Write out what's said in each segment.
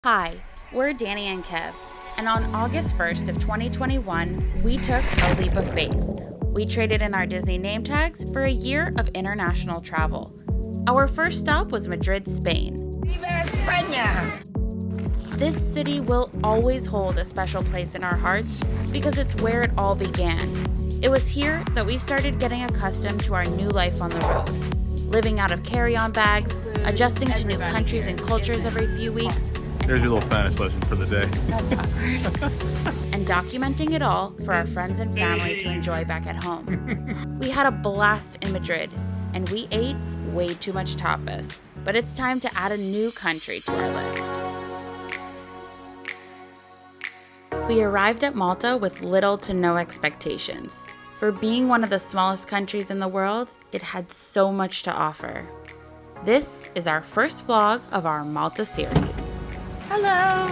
Hi, we're Danny and Kev, and on August 1st of 2021, we took a leap of faith. We traded in our Disney name tags for a year of international travel. Our first stop was Madrid, Spain. Viva España! This city will always hold a special place in our hearts because it's where it all began. It was here that we started getting accustomed to our new life on the road, living out of carry-on bags, adjusting to new countries and cultures every few weeks. There's your little Spanish lesson for the day. That's awkward. And documenting it all for our friends and family to enjoy back at home. We had a blast in Madrid, and we ate way too much tapas. But it's time to add a new country to our list. We arrived at Malta with little to no expectations. For being one of the smallest countries in the world, it had so much to offer. This is our first vlog of our Malta series. Hello!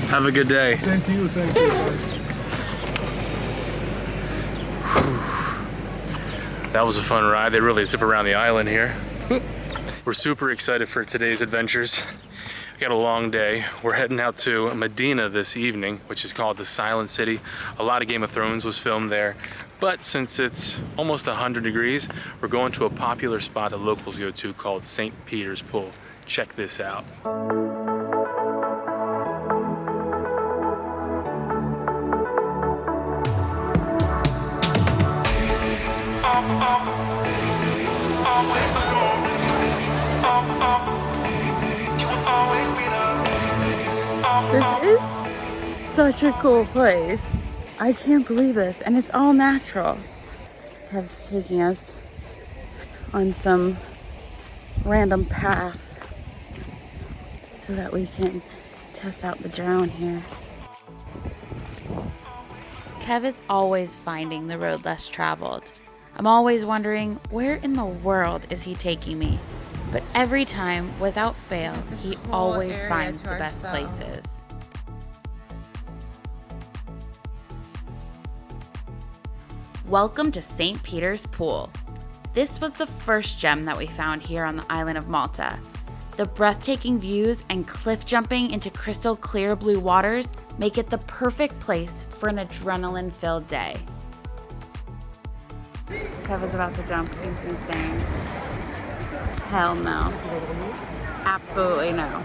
Have a good day. Thank you, thank you. That was a fun ride. They really zip around the island here. We're super excited for today's adventures. We got a long day. We're heading out to Medina this evening, which is called the Silent City. A lot of Game of Thrones was filmed there. But since it's almost 100 degrees, we're going to a popular spot that locals go to called St. Peter's Pool. Check this out. This is such a cool place. I can't believe this, and it's all natural. Kev's taking us on some random path so that we can test out the drone here. Kev is always finding the road less traveled. I'm always wondering, where in the world is he taking me? But every time, without fail, he always finds the best places. Welcome to St. Peter's Pool. This was the first gem that we found here on the island of Malta. The breathtaking views and cliff jumping into crystal clear blue waters make it the perfect place for an adrenaline-filled day. Kev is about to jump. He's insane. Hell no. Absolutely no.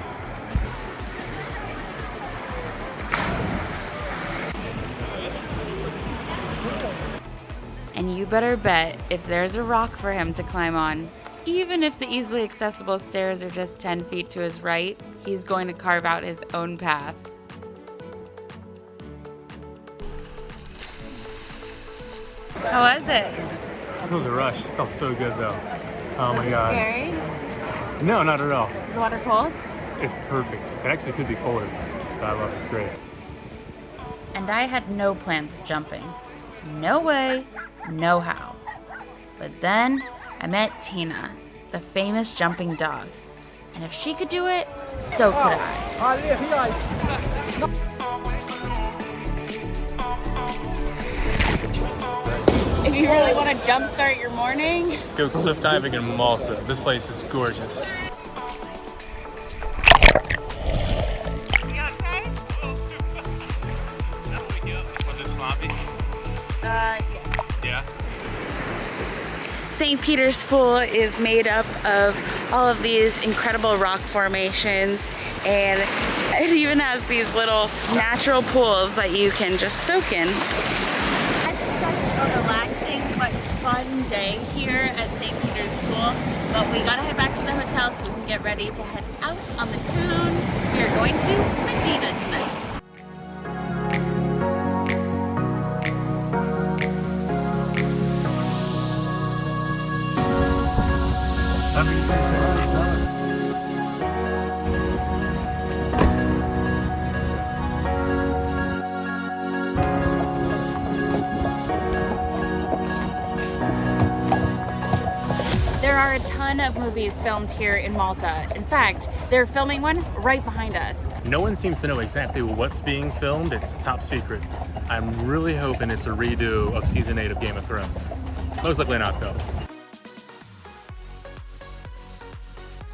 And you better bet if there's a rock for him to climb on, even if the easily accessible stairs are just 10 feet to his right, he's going to carve out his own path. How was it? It was a rush. It felt so good though. Oh my god. Scary? No, not at all. Is the water cold? It's perfect. It actually could be colder, but I love it. It's great. And I had no plans of jumping. No way, no how. But then I met Tina, the famous jumping dog. And if she could do it, so could I. If you really want to jumpstart your morning, Go cliff diving in Malta. This place is gorgeous. Was it sloppy? yeah. Yeah. St. Peter's Pool is made up of all of these incredible rock formations, and it even has these little natural pools that you can just soak in. It's such a relaxing but fun day here at St. Peter's Pool, but we gotta head back to the hotel so we can get ready to head out on the Toon. We are going to Medina tonight. are a ton of movies filmed here in Malta. In fact, they're filming one right behind us. No one seems to know exactly what's being filmed. It's top secret. I'm really hoping it's a redo of season 8 of Game of Thrones. Most likely not, though.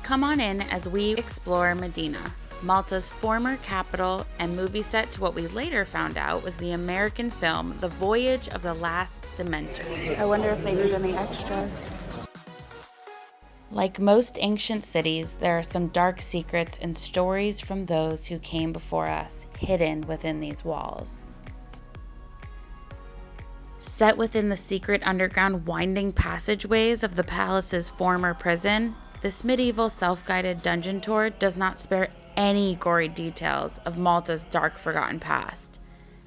Come on in as we explore Medina, Malta's former capital and movie set to what we later found out was the American film The Voyage of the Last Dementor. I wonder if they need any extras. Like most ancient cities, there are some dark secrets and stories from those who came before us, hidden within these walls. Set within the secret underground winding passageways of the palace's former prison, this medieval self-guided dungeon tour does not spare any gory details of Malta's dark, forgotten past.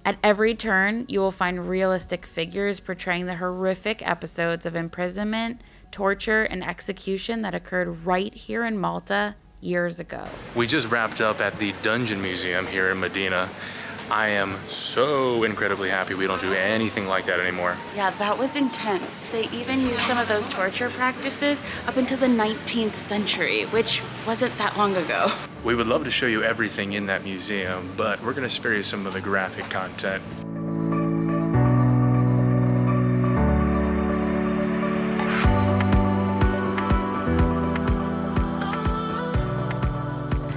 At every turn, you will find realistic figures portraying the horrific episodes of imprisonment, torture, and execution that occurred right here in Malta years ago. We just wrapped up at the Dungeon Museum here in Medina. I am so incredibly happy we don't do anything like that anymore. Yeah, that was intense. They even used some of those torture practices up into the 19th century, which wasn't that long ago. We would love to show you everything in that museum, but we're gonna spare you some of the graphic content.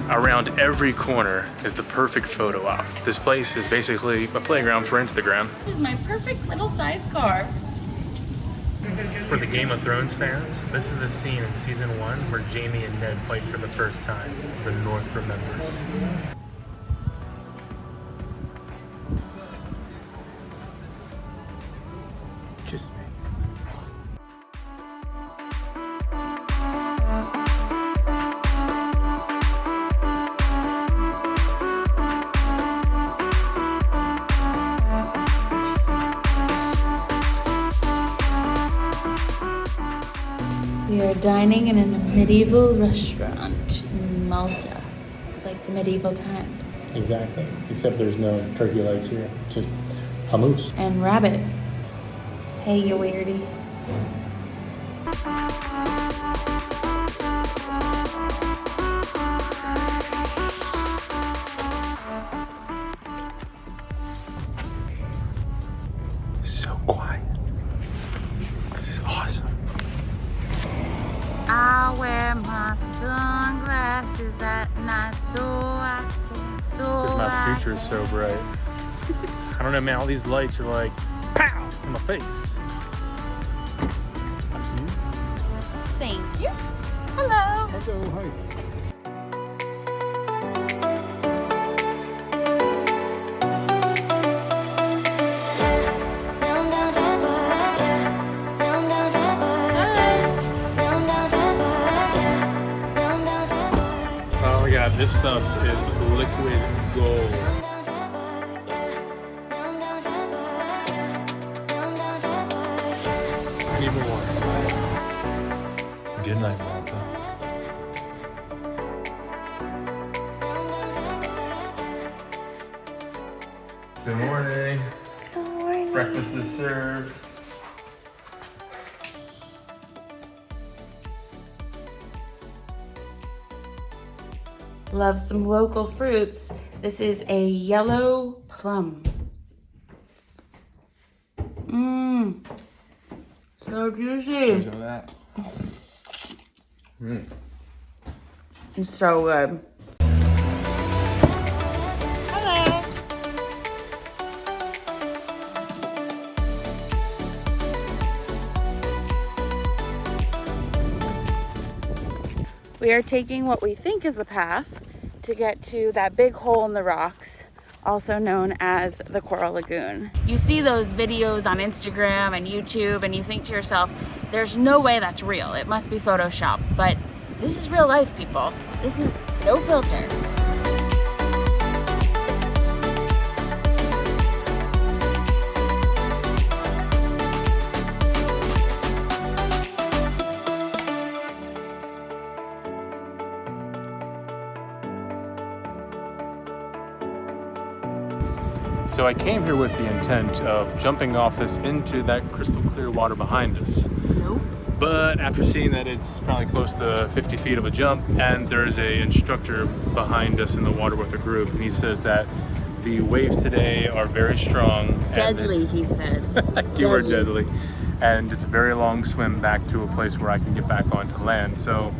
Around every corner is the perfect photo op. This place is basically a playground for Instagram. This is my perfect little size car. For the Game of Thrones fans, this is the scene in season 1 where Jaime and Ned fight for the first time. The North remembers. Just me. We are dining in a medieval restaurant in Malta. It's like the medieval times. Exactly. Except there's no turkey legs here, just hummus. And rabbit. Hey, you weirdie. So quiet. This is awesome. I wear my sunglasses at night so I can Because my future is so bright. I don't know, man, all these lights are like, pow, in my face. Thank you. Hello. Hello, hi. Oh my god, this stuff is liquid gold. I need more water. Good night, Malta. Good morning. Good morning. Breakfast is served. Love some local fruits. This is a yellow plum. Mmm. So juicy. Some of that. It's so good. Hello. We are taking what we think is the path to get to that big hole in the rocks, also known as the Coral Lagoon. You see those videos on Instagram and YouTube and you think to yourself, there's no way that's real. It must be Photoshop. But this is real life, people. This is no filter. So I came here with the intent of jumping off this into that crystal clear water behind us. Nope. But after seeing that it's probably close to 50 feet of a jump, and there's a instructor behind us in the water with a group, and he says that the waves today are very strong. Deadly, he said. Keyword deadly. And it's a very long swim back to a place where I can get back onto land. So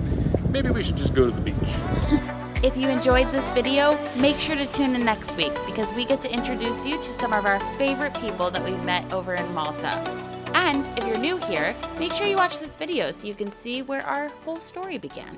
maybe we should just go to the beach. If you enjoyed this video, make sure to tune in next week because we get to introduce you to some of our favorite people that we've met over in Malta. And if you're new here, make sure you watch this video so you can see where our whole story began.